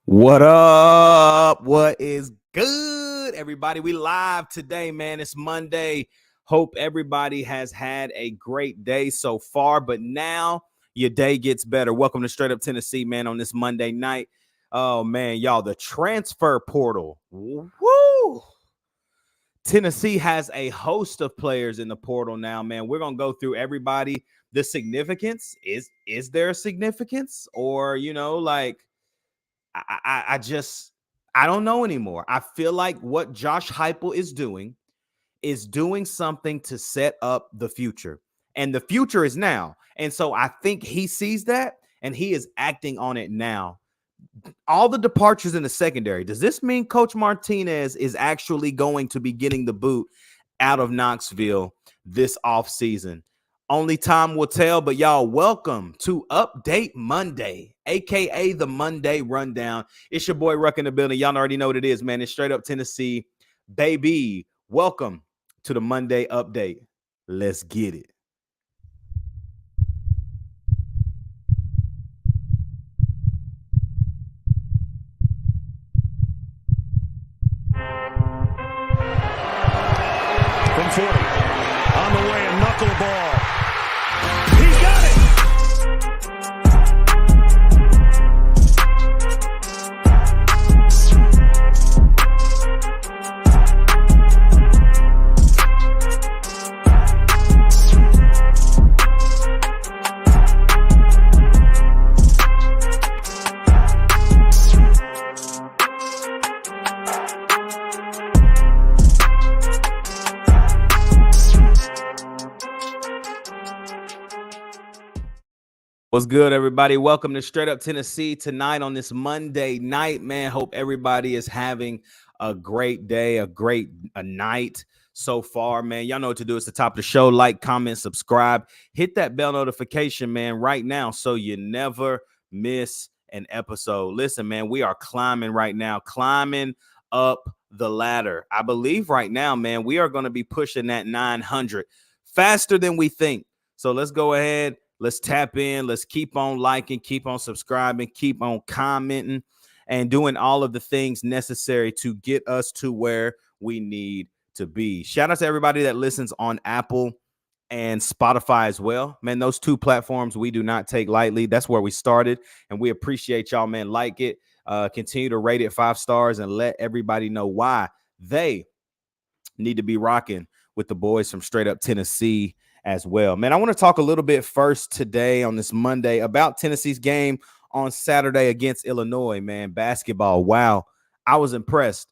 What up? What is good, everybody? We live today, man. It's Monday. Hope everybody has had a great day so far, but now your day gets better. Welcome to Straight Up Tennessee, man, on this Monday night. Oh, man, y'all, the transfer portal. Woo! Tennessee has a host of players in the portal now, man. We're going to go through everybody. The significance, is there a significance? Or, I don't know anymore. I feel like what Josh Heupel is doing something to set up the future. And the future is now. And so I think he sees that and he is acting on it now. All the departures in the secondary. Does this mean Coach Martinez is actually going to be getting the boot out of Knoxville this offseason? Only time will tell, but y'all, welcome to Update Monday, a.k.a. the Monday Rundown. It's your boy Ruck in the building. Y'all already know what it is, man. It's Straight Up Tennessee, baby. Welcome to the Monday Update. Let's get it. From 40, on the way, a knuckleball. He got it! What's good, everybody? Welcome to Straight Up Tennessee tonight on this Monday night, man. Hope everybody is having a great day, a night so far, man. Y'all know what to do. It's the top of the show. Like, comment, subscribe. Hit that bell notification, man, right now so you never miss an episode. Listen, man, we are climbing right now, climbing up the ladder. I believe right now, man, we are going to be pushing that 900 faster than we think. So let's go ahead. Let's tap in. Let's keep on liking, keep on subscribing, keep on commenting, and doing all of the things necessary to get us to where we need to be. Shout out to everybody that listens on Apple and Spotify as well. Man, those two platforms we do not take lightly. That's where we started, and we appreciate y'all, man. Like it. Continue to rate it 5 stars and let everybody know why they need to be rocking with the boys from Straight Up Tennessee as well. Man, I want to talk a little bit first today on this Monday about Tennessee's game on Saturday against Illinois, man. Basketball. Wow. I was impressed.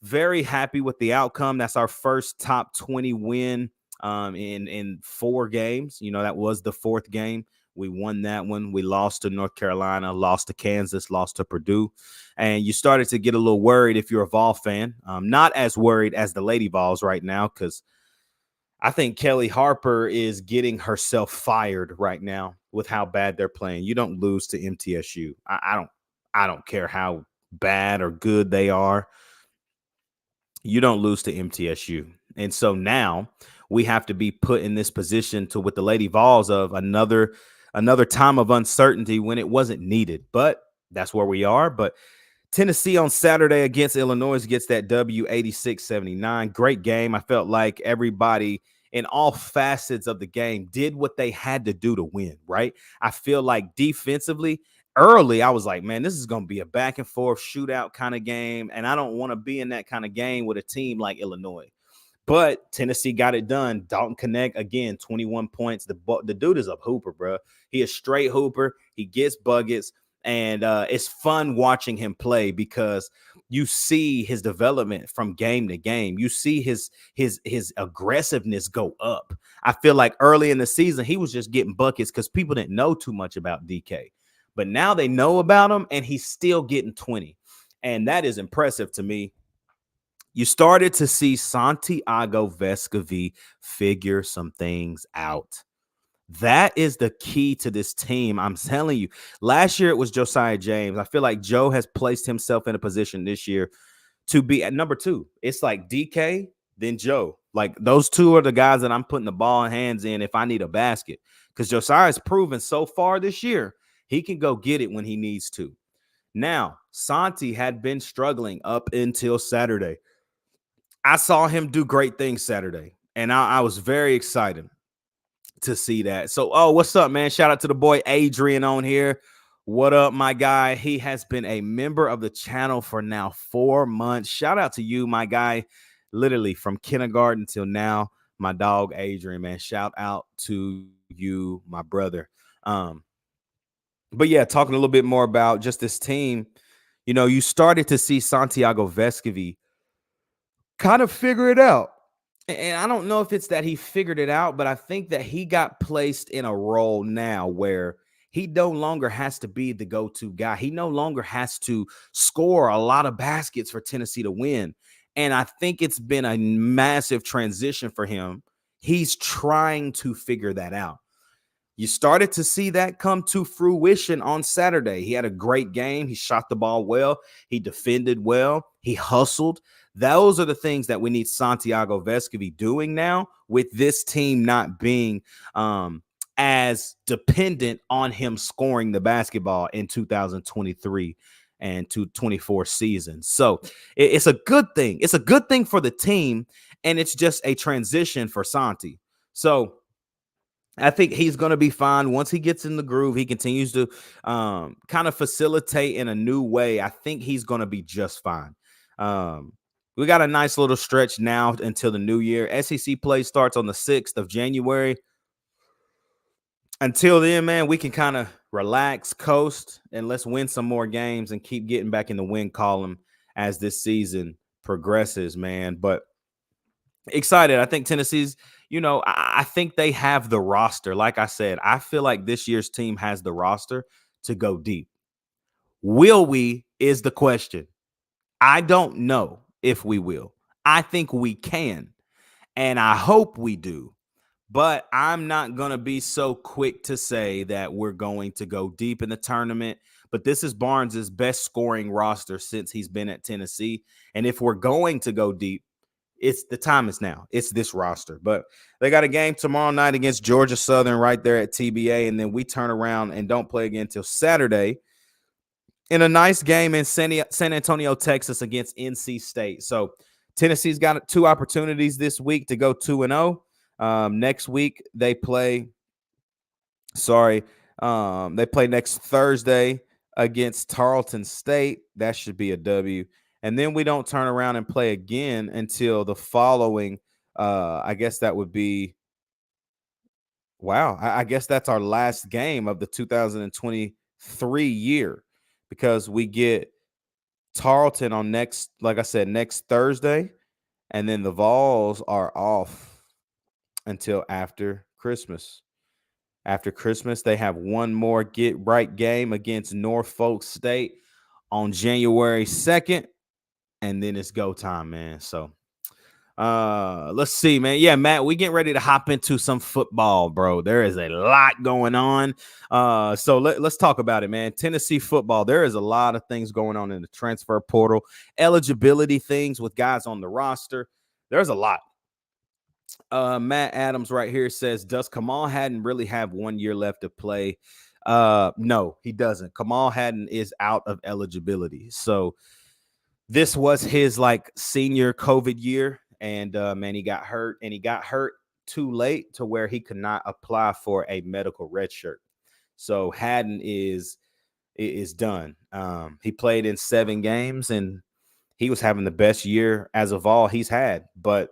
Very happy with the outcome. That's our first top 20 win in 4 games. You know, that was the 4th game. We won that one. We lost to North Carolina, lost to Kansas, lost to Purdue. And you started to get a little worried if you're a Vol fan. Not as worried as the Lady Vols right now, because I think Kelly Harper is getting herself fired right now with how bad they're playing. You don't lose to MTSU. I don't care how bad or good they are. You don't lose to MTSU. And so now we have to be put in this position to with the Lady Vols of another time of uncertainty when it wasn't needed. But that's where we are. But Tennessee on Saturday against Illinois gets that W 86-79. Great game. I felt like everybody in all facets of the game did what they had to do to win, right? I feel like defensively, early, I was like, man, this is going to be a back and forth shootout kind of game, and I don't want to be in that kind of game with a team like Illinois. But Tennessee got it done. Dalton Connect, again, 21 points. The dude is a hooper, bro. He is straight hooper. He gets buckets. And it's fun watching him play because you see his development from game to game. You see his aggressiveness go up. I feel like early in the season, he was just getting buckets because people didn't know too much about DK. But now they know about him, and he's still getting 20. And that is impressive to me. You started to see Santiago Vescovi figure some things out. That is the key to this team. I'm telling you, last year it was Josiah James. I feel like Joe has placed himself in a position this year to be at number 2. It's like DK, then Joe. Like those two are the guys that I'm putting the ball in hands in if I need a basket. Because Josiah's proven so far this year, he can go get it when he needs to. Now, Santi had been struggling up until Saturday. I saw him do great things Saturday, and I was very excited to see that. So, what's up, man? Shout out to the boy Adrian on here. What up, my guy? He has been a member of the channel for now 4 months. Shout out to you, my guy. Literally from kindergarten till now, my dog Adrian, man. Shout out to you, my brother. But yeah, talking a little bit more about just this team. You started to see Santiago Vescovi kind of figure it out. And I don't know if it's that he figured it out, but I think that he got placed in a role now where he no longer has to be the go-to guy. He no longer has to score a lot of baskets for Tennessee to win. And I think it's been a massive transition for him. He's trying to figure that out. You started to see that come to fruition on Saturday. He had a great game. He shot the ball well. He defended well. He hustled. Those are the things that we need Santiago Vescovi doing now, with this team not being as dependent on him scoring the basketball in 2023 and 2024 season. So it's a good thing. It's a good thing for the team, and it's just a transition for Santi. So I think he's going to be fine once he gets in the groove. He continues to kind of facilitate in a new way. I think he's going to be just fine. We got a nice little stretch now until the new year. SEC play starts on the 6th of January. Until then, man, we can kind of relax, coast, and let's win some more games and keep getting back in the win column as this season progresses, man. But excited. I think Tennessee's, I think they have the roster. Like I said, I feel like this year's team has the roster to go deep. Will we is the question. I don't know if we will. I think we can, and I hope we do. But I'm not going to be so quick to say that we're going to go deep in the tournament. But this is Barnes's best scoring roster since he's been at Tennessee. And if we're going to go deep, the time is now. It's this roster. But they got a game tomorrow night against Georgia Southern right there at TBA. And then we turn around and don't play again until Saturday in a nice game in San Antonio, Texas against NC State. So Tennessee's got 2 opportunities this week to go 2-0. Next week they play next Thursday against Tarleton State. That should be a W. And then we don't turn around and play again until the following, I guess that would be, I guess that's our last game of the 2023 year, because we get Tarleton on next Thursday, and then the Vols are off until after Christmas. After Christmas, they have one more get-right game against Norfolk State on January 2nd. And then it's go time, man. So let's see, man. Yeah, Matt, we getting ready to hop into some football, bro. There is a lot going on. So let's talk about it, man. Tennessee football. There is a lot of things going on in the transfer portal, eligibility things with guys on the roster. There's a lot. Matt Adams right here says, does Kamal Hadden really have 1 year left to play? No, he doesn't. Kamal Hadden is out of eligibility. So this was his senior COVID year, and man, he got hurt, and he got hurt too late to where he could not apply for a medical red shirt. So Hadden is done. He played in 7 games, and he was having the best year as of all he's had. But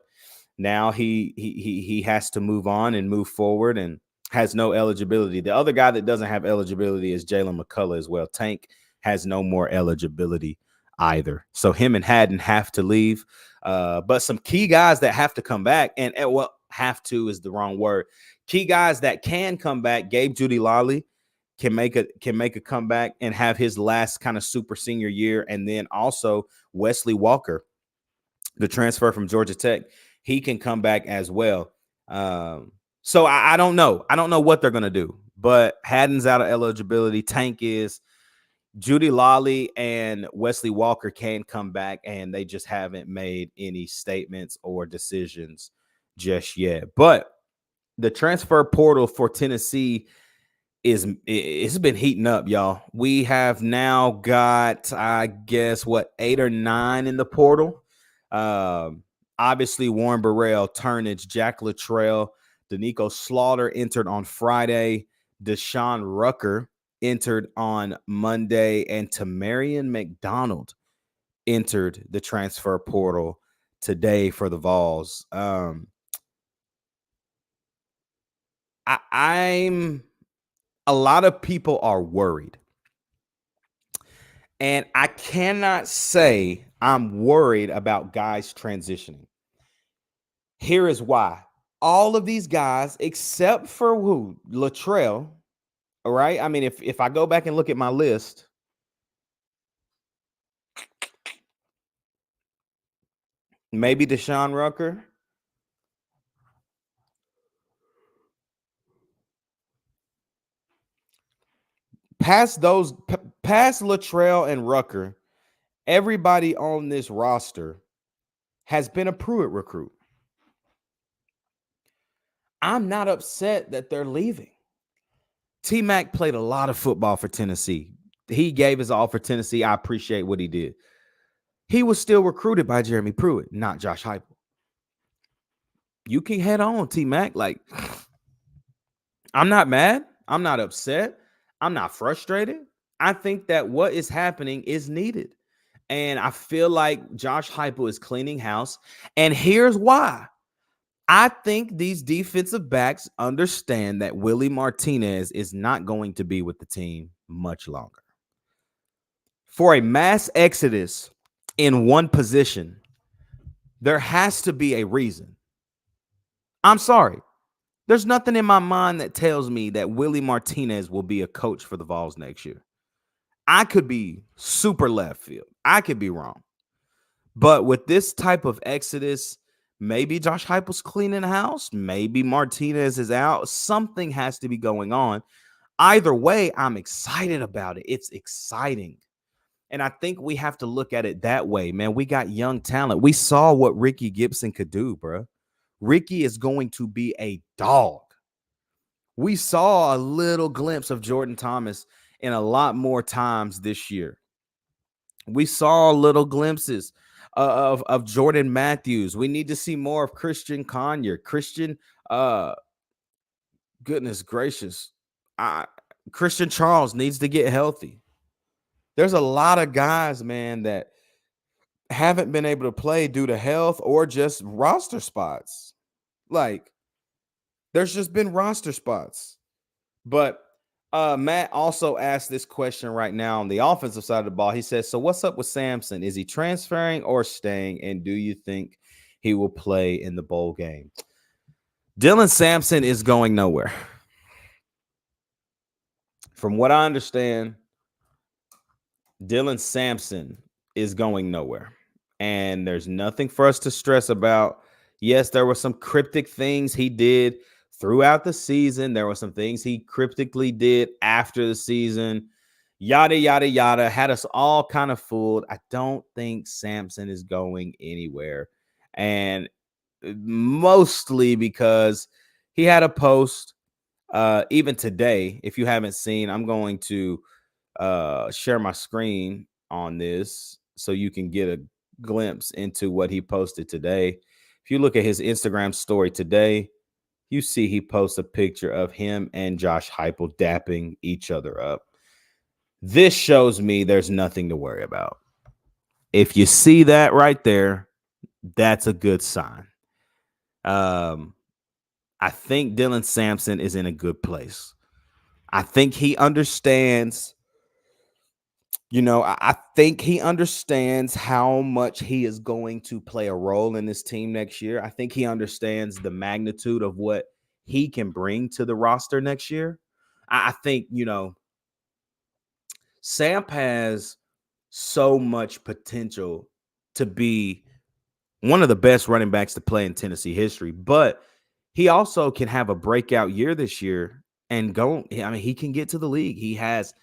now he has to move on and move forward, and has no eligibility. The other guy that doesn't have eligibility is Jalen McCullough as well. Tank has no more eligibility either. So him and Hadden have to leave. But some key guys that have to come back, and have to is the wrong word. Key guys that can come back. Gabe Judy Lally can make a comeback and have his last kind of super senior year. And then also Wesley Walker, the transfer from Georgia Tech, he can come back as well. So I don't know. I don't know what they're going to do, but Hadden's out of eligibility. Tank is. Judy Lally and Wesley Walker can come back, and they just haven't made any statements or decisions just yet. But the transfer portal for Tennessee it's been heating up, y'all. We have now got, I guess, 8 or 9 in the portal. Obviously, Warren Burrell, Turnage, Jack Luttrell, Danico Slaughter entered on Friday. Deshaun Rucker entered on Monday, and Tamarian McDonald entered the transfer portal today for the Vols. I'm a lot of people are worried. And I cannot say I'm worried about guys transitioning. Here is why. All of these guys, except for who? Luttrell, all right? I mean, if I go back and look at my list, maybe Deshaun Rucker. Past Luttrell and Rucker, everybody on this roster has been a Pruitt recruit. I'm not upset that they're leaving. T-Mac played a lot of football for Tennessee. He gave his all for Tennessee. I appreciate what he did. He was still recruited by Jeremy Pruitt, not Josh Heupel. You can head on, T-Mac. Like, I'm not mad. I'm not upset. I'm not frustrated. I think that what is happening is needed. And I feel like Josh Heupel is cleaning house. And here's why. I think these defensive backs understand that Willie Martinez is not going to be with the team much longer. For a mass exodus in one position, there has to be a reason. I'm sorry. There's nothing in my mind that tells me that Willie Martinez will be a coach for the Vols next year. I could be super left field. I could be wrong. But with this type of exodus, maybe Josh Heupel's cleaning the house. Maybe Martinez is out. Something has to be going on. Either way, I'm excited about it. It's exciting. And I think we have to look at it that way, man. We got young talent. We saw what Ricky Gibson could do, bro. Ricky is going to be a dog. We saw a little glimpse of Jordan Thomas in a lot more times this year. We saw little glimpses of Jordan Matthews. We need to see more of Christian Conyer. Goodness gracious. Christian Charles needs to get healthy. There's a lot of guys, man, that haven't been able to play due to health or just roster spots. Like, there's just been roster spots. But Matt also asked this question right now on the offensive side of the ball. He says, so what's up with Sampson? Is he transferring or staying? And do you think he will play in the bowl game? Dylan Sampson is going nowhere. From what I understand, Dylan Sampson is going nowhere. And there's nothing for us to stress about. Yes, there were some cryptic things he did throughout the season. There were some things he cryptically did after the season. Yada, yada, yada. Had us all kind of fooled. I don't think Sampson is going anywhere. And mostly because he had a post even today. If you haven't seen, I'm going to share my screen on this so you can get a glimpse into what he posted today. If you look at his Instagram story today, you see he posts a picture of him and Josh Heupel dapping each other up. This shows me there's nothing to worry about. If you see that right there, that's a good sign. I think Dylan Sampson is in a good place. I think he understands. I think he understands how much he is going to play a role in this team next year. I think he understands the magnitude of what he can bring to the roster next year. I think, Samp has so much potential to be one of the best running backs to play in Tennessee history, but he also can have a breakout year this year and go. I mean, he can get to the league. He has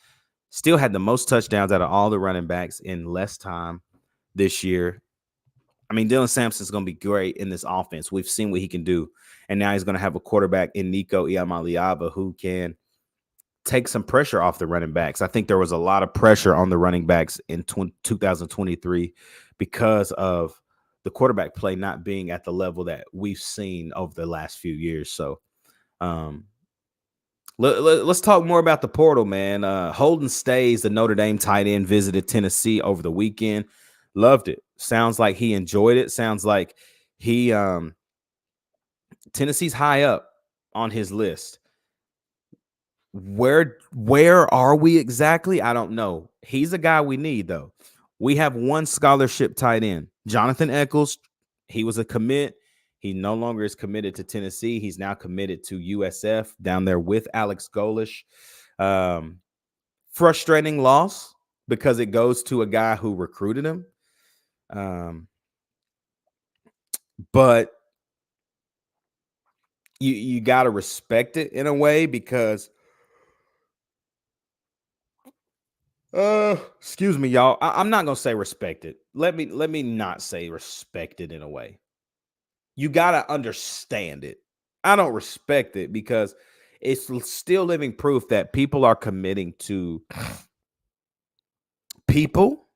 still had the most touchdowns out of all the running backs in less time this year. I mean, Dylan Sampson's going to be great in this offense. We've seen what he can do. And now he's going to have a quarterback in Nico Iamaleava who can take some pressure off the running backs. I think there was a lot of pressure on the running backs in 2023 because of the quarterback play not being at the level that we've seen over the last few years. So let's talk more about the portal, man. Holden Stays, the Notre Dame tight end, visited Tennessee over the weekend. Loved it. Sounds like he enjoyed it. Sounds like he Tennessee's high up on his list. Where are we exactly? I don't know. He's a guy we need, though. We have one scholarship tight end, Jonathan Eccles. He was a commit. He no longer is committed to Tennessee. He's now committed to USF down there with Alex Golish. Frustrating loss because it goes to a guy who recruited him. But you got to respect it in a way because excuse me, y'all. I'm not gonna say respect it. Let me not say respect it in a way. You gotta understand it. I don't respect it because it's still living proof that people are committing to people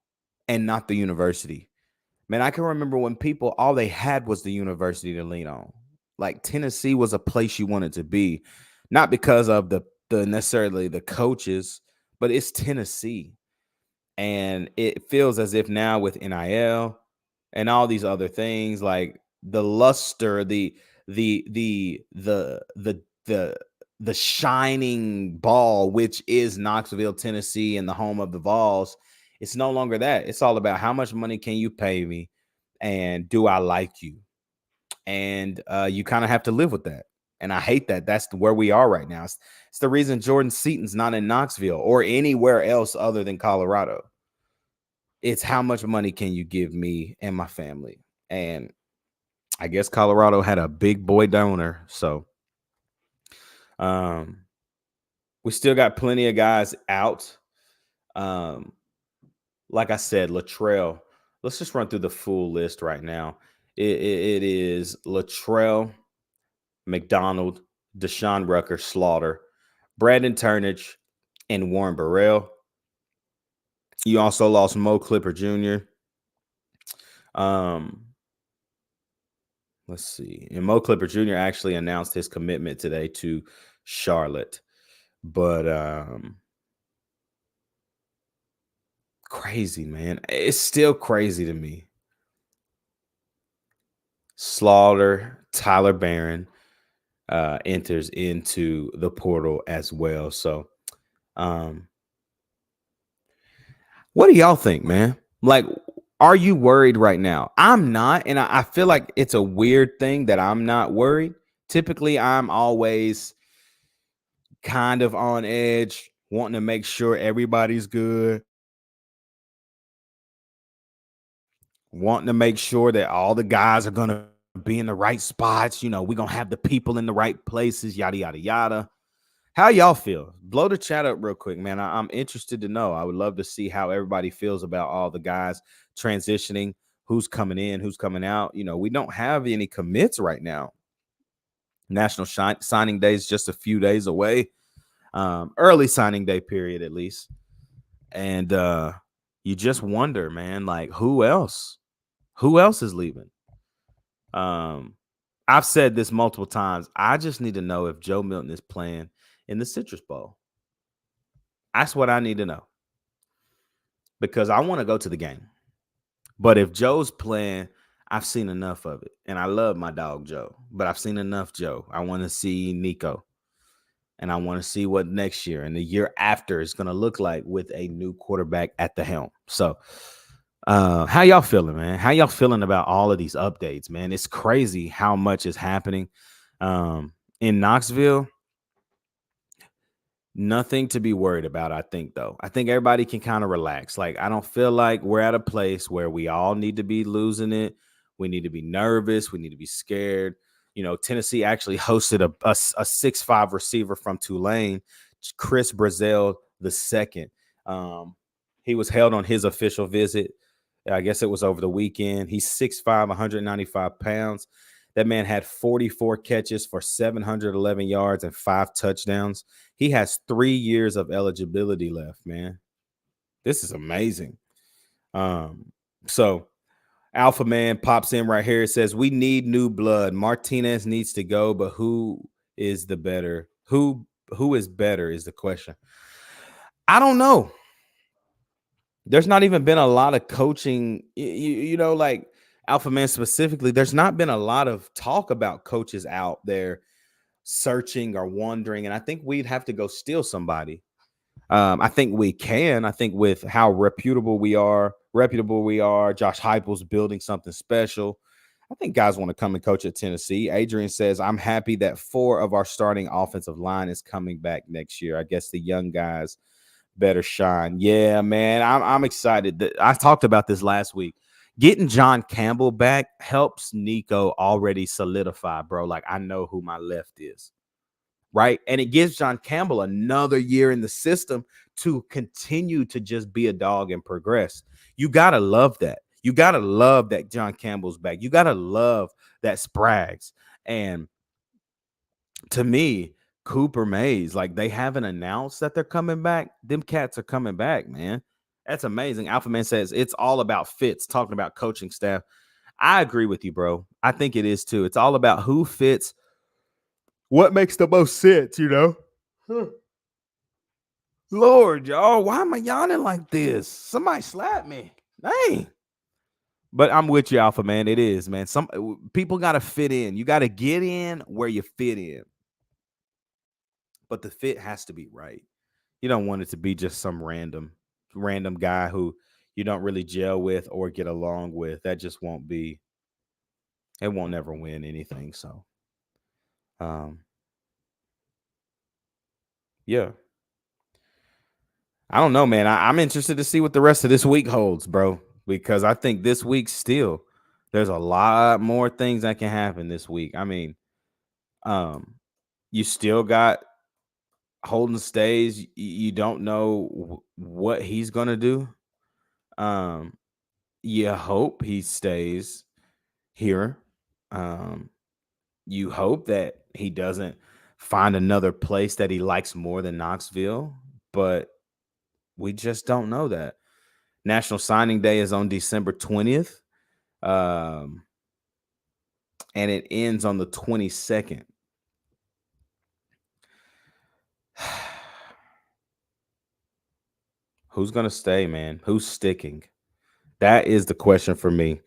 and not the university. Man, I can remember when people all they had was the university to lean on. Like Tennessee was a place you wanted to be, not because of the necessarily the coaches, but it's Tennessee. And it feels as if now with NIL and all these other things, like the luster, the shining ball, which is Knoxville, Tennessee, and the home of the Vols, it's no longer that. It's all about how much money can you pay me, and do I like you? And you kind of have to live with that. And I hate that. That's where we are right now. It's the reason Jordan Seaton's not in Knoxville or anywhere else other than Colorado. It's how much money can you give me and my family? And I guess Colorado had a big boy donor. So we still got plenty of guys out. Like I said, Latrell. Let's just run through the full list right now. It is Latrell, McDonald, Deshaun Rucker, Slaughter, Brandon Turnage, and Warren Burrell. You also lost Mo Clipper Jr. Let's see. And Mo Clipper Jr. actually announced his commitment today to Charlotte. But crazy, man. It's still crazy to me. Slaughter, Tyler Barron enters into the portal as well. So what do y'all think, man? Like, are you worried right now? I'm not. And I feel like it's a weird thing that I'm not worried. Typically, I'm always kind of on edge, wanting to make sure everybody's good, wanting to make sure that all the guys are going to be in the right spots. You know, we're going to have the people in the right places, yada, yada, yada. How y'all feel? Blow the chat up real quick, man. I'm interested to know. I would love to see how everybody feels about all the guys transitioning, who's coming in, who's coming out. You know, we don't have any commits right now. National Signing Day is just a few days away. Early signing day period, at least. And you just wonder, man, like who else? Who else is leaving? I've said this multiple times. I just need to know if Joe Milton is playing in the Citrus Bowl. That's what I need to know. Because I want to go to the game. But if Joe's playing, I've seen enough of it. And I love my dog Joe. But I've seen enough Joe. I want to see Nico. And I want to see what next year and the year after is going to look like with a new quarterback at the helm. So how y'all feeling, man? How y'all feeling about all of these updates, man? It's crazy how much is happening in Knoxville. Nothing to be worried about, I think, though. I think everybody can kind of relax. Like, I don't feel like we're at a place where we all need to be losing it. We need to be nervous. We need to be scared. You know, Tennessee actually hosted a 6'5" receiver from Tulane, Chris Brazel II. He was held on his official visit. I guess it was over the weekend. He's 6'5", 195 pounds. That man had 44 catches for 711 yards and 5 touchdowns. He has 3 years of eligibility left, man. This is amazing. So Alpha Man pops in right here. It says, we need new blood. Martinez needs to go, but who is the better? Who is better is the question. I don't know. There's not even been a lot of coaching, you know, like Alpha Man specifically. There's not been a lot of talk about coaches out there searching or wandering. And I think we'd have to go steal somebody. I think we can. I think with how reputable we are, Josh Heupel's building something special. I think guys want to come and coach at Tennessee. Adrian says, I'm happy that 4 of our starting offensive line is coming back next year. I guess the young guys better shine. Yeah, man, I'm excited. I talked about this last week. Getting John Campbell back helps Nico already solidify, bro. Like, I know who my left is. Right. And it gives John Campbell another year in the system to continue to just be a dog and progress. You got to love that. You got to love that John Campbell's back. You got to love that Spraggs. And to me, Cooper Mays, like, they haven't announced that they're coming back. Them cats are coming back, man. That's amazing. Alpha Man says it's all about fits, talking about coaching staff. I agree with you, bro. I think it is too. It's all about who fits. What makes the most sense, you know? Lord, y'all, why am I yawning like this? Somebody slap me. Dang. But I'm with you, Alpha Man. It is, man. Some people got to fit in. You got to get in where you fit in. But the fit has to be right. You don't want it to be just some random guy who you don't really gel with or get along with. That just won't be. It won't never win anything. So, yeah. I don't know, man. I'm interested to see what the rest of this week holds, bro, because I think this week still there's a lot more things that can happen this week. I mean, you still got Holden stays. You don't know what he's gonna do. You hope he stays here. You hope that he doesn't find another place that he likes more than Knoxville, but we just don't know that. National Signing Day is on December 20th. And it ends on the 22nd. Who's going to stay, man? Who's sticking? That is the question for me.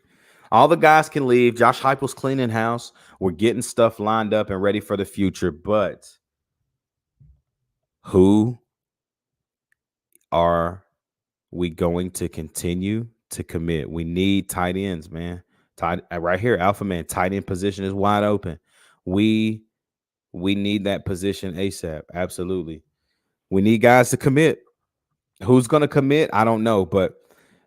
All the guys can leave. Josh Heupel's cleaning house. We're getting stuff lined up and ready for the future. But who are we going to continue to commit? We need tight ends, man. Right here, Alpha Man, tight end position is wide open. We need that position ASAP. Absolutely. We need guys to commit. Who's going to commit? I don't know. But,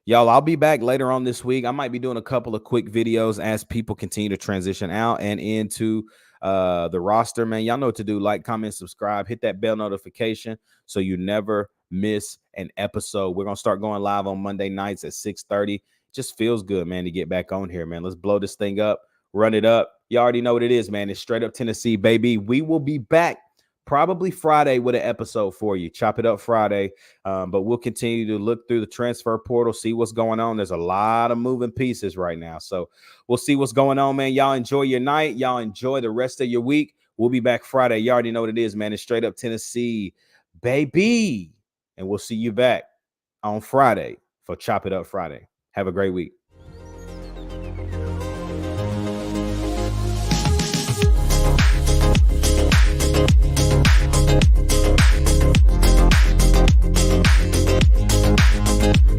y'all, I'll be back later on this week. I might be doing a couple of quick videos as people continue to transition out and into the roster, man. Y'all know what to do. Like, comment, subscribe. Hit that bell notification so you never miss an episode. We're going to start going live on Monday nights at 6:30. Just feels good, man, to get back on here, man. Let's blow this thing up. Run it up. You already know what it is, man. It's Straight Up Tennessee, baby. We will be back probably Friday with an episode for you. Chop it up Friday. But we'll continue to look through the transfer portal, see what's going on. There's a lot of moving pieces right now. So we'll see what's going on, man. Y'all enjoy your night. Y'all enjoy the rest of your week. We'll be back Friday. You already know what it is, man. It's Straight Up Tennessee, baby. And we'll see you back on Friday for Chop It Up Friday. Have a great week.